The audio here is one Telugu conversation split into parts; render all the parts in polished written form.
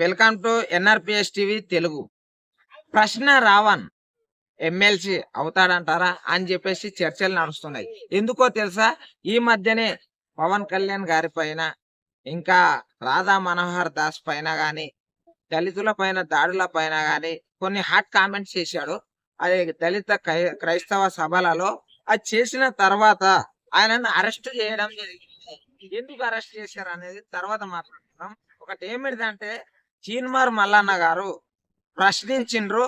Welcome to NRPS TV Telugu. ప్రశ్న రావణ్ ఎమ్మెల్సీ అవుతాడంటారా అని చెప్పేసి చర్చలు నడుస్తున్నాయి. ఎందుకో తెలుసా? ఈ మధ్యనే పవన్ కళ్యాణ్ గారి పైన, ఇంకా రాధా మనోహర్ దాస్ పైన గాని, దళితుల పైన దాడుల పైన గాని కొన్ని హాట్ కామెంట్స్ చేశాడు. అది దళిత క్రైస్తవ సభలలో. అది చేసిన తర్వాత ఆయనను అరెస్ట్ చేయడం జరిగింది. ఎందుకు అరెస్ట్ చేశారు అనేది తర్వాత మాట్లాడుతున్నాం. ఒకటి ఏమిటిదంటే, చీన్మార్ Mallanna garu ప్రశ్నించిండ్రు,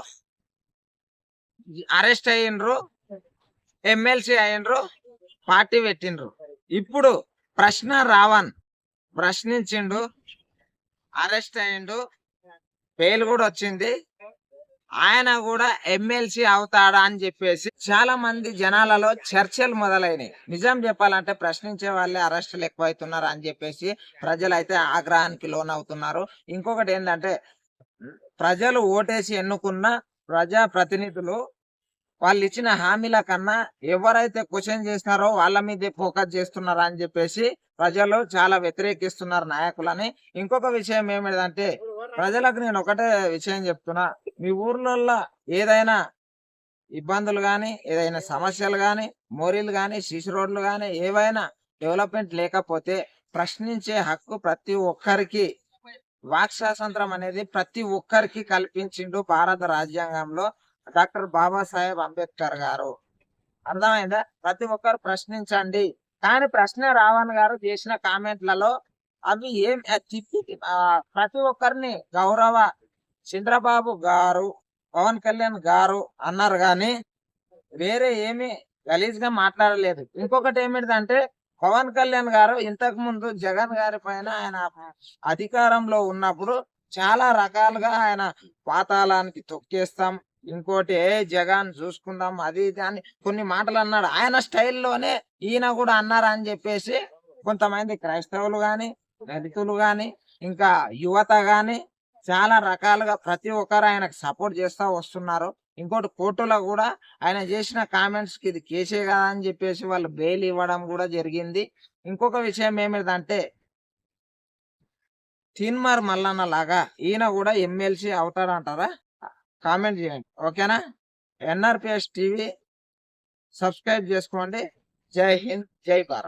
arrest అయ్యిండ్రు, MLC అయ్యిండ్రు, party పెట్టిండ్రు. ఇప్పుడు ప్రశ్న రావణ్ ప్రశ్నించిండు, అరెస్ట్ అయ్యిండు, బెయిల్ కూడా వచ్చింది. ఆయన కూడా ఎమ్మెల్సీ అవుతాడా అని చెప్పేసి చాలా మంది జనాలలో చర్చలు మొదలైనవి. నిజం చెప్పాలంటే ప్రశ్నించే వాళ్ళే అరెస్టులు ఎక్కువైతున్నారు అని చెప్పేసి ప్రజలైతే ఆగ్రహానికి లోనవుతున్నారు. ఇంకొకటి ఏంటంటే, ప్రజలు ఓటేసి ఎన్నుకున్న ప్రజా ప్రతినిధులు వాళ్ళు ఇచ్చిన హామీల కన్నా ఎవరైతే క్వశ్చన్ చేసినారో వాళ్ళ మీదే ఫోకస్ చేస్తున్నారా అని చెప్పేసి ప్రజలు చాలా వ్యతిరేకిస్తున్నారు నాయకులని. ఇంకొక విషయం ఏమిటంటే, ప్రజలకు నేను ఒకటే విషయం చెప్తున్నా. మీ ఊర్లలో ఏదైనా ఇబ్బందులు గాని, ఏదైనా సమస్యలు గాని, మోరీలు గాని, సిసి రోడ్లు గాని, ఏవైనా డెవలప్మెంట్ లేకపోతే ప్రశ్నించే హక్కు ప్రతి ఒక్కరికి, వాక్ స్వాతంత్రం అనేది ప్రతి ఒక్కరికి కల్పించిండు భారత రాజ్యాంగంలో డాక్టర్ బాబాసాహెబ్ అంబేద్కర్ గారు. అర్థమైందా? ప్రతి ఒక్కరు ప్రశ్నించండి. కానీ ప్రశ్న రావణ్ గారు చేసిన కామెంట్లలో అవి ఏం ప్రతి ఒక్కరిని గౌరవ చంద్రబాబు గారు, పవన్ కళ్యాణ్ గారు అన్నారు గాని వేరే ఏమి గలీజ్ గా మాట్లాడలేదు. ఇంకొకటి ఏమిటిదంటే, పవన్ కళ్యాణ్ గారు ఇంతకు ముందు జగన్ గారి పైన ఆయన అధికారంలో ఉన్నప్పుడు చాలా రకాలుగా ఆయన పాతాళానికి తొక్కేస్తాం, ఇంకోటి జగన్ చూసుకుందాం, అది ఇది అని కొన్ని మాటలు అన్నాడు. ఆయన స్టైల్లోనే ఈయన కూడా అన్నారు అని చెప్పేసి కొంతమంది క్రైస్తవులు గాని, దళితులు గాని, ఇంకా యువత గాని చాలా రకాలుగా ప్రతి ఒక్కరు ఆయనకు సపోర్ట్ చేస్తా వస్తున్నారు. ఇంకోటి కోర్టులో కూడా ఆయన చేసిన కామెంట్స్ కి ఇది కేసే కదా అని చెప్పేసి వాళ్ళు బెయిల్ ఇవ్వడం కూడా జరిగింది. ఇంకొక విషయం ఏమిటంటే, తీన్మార్ మల్లన్న లాగా ఈయన కూడా ఎమ్మెల్సీ అవుతాడంటారా? కామెంట్ చేయండి. ఓకేనా? ఎన్ఆర్పిఎస్ టీవీ సబ్స్క్రైబ్ చేసుకోండి. జై హింద్, జై భారత్.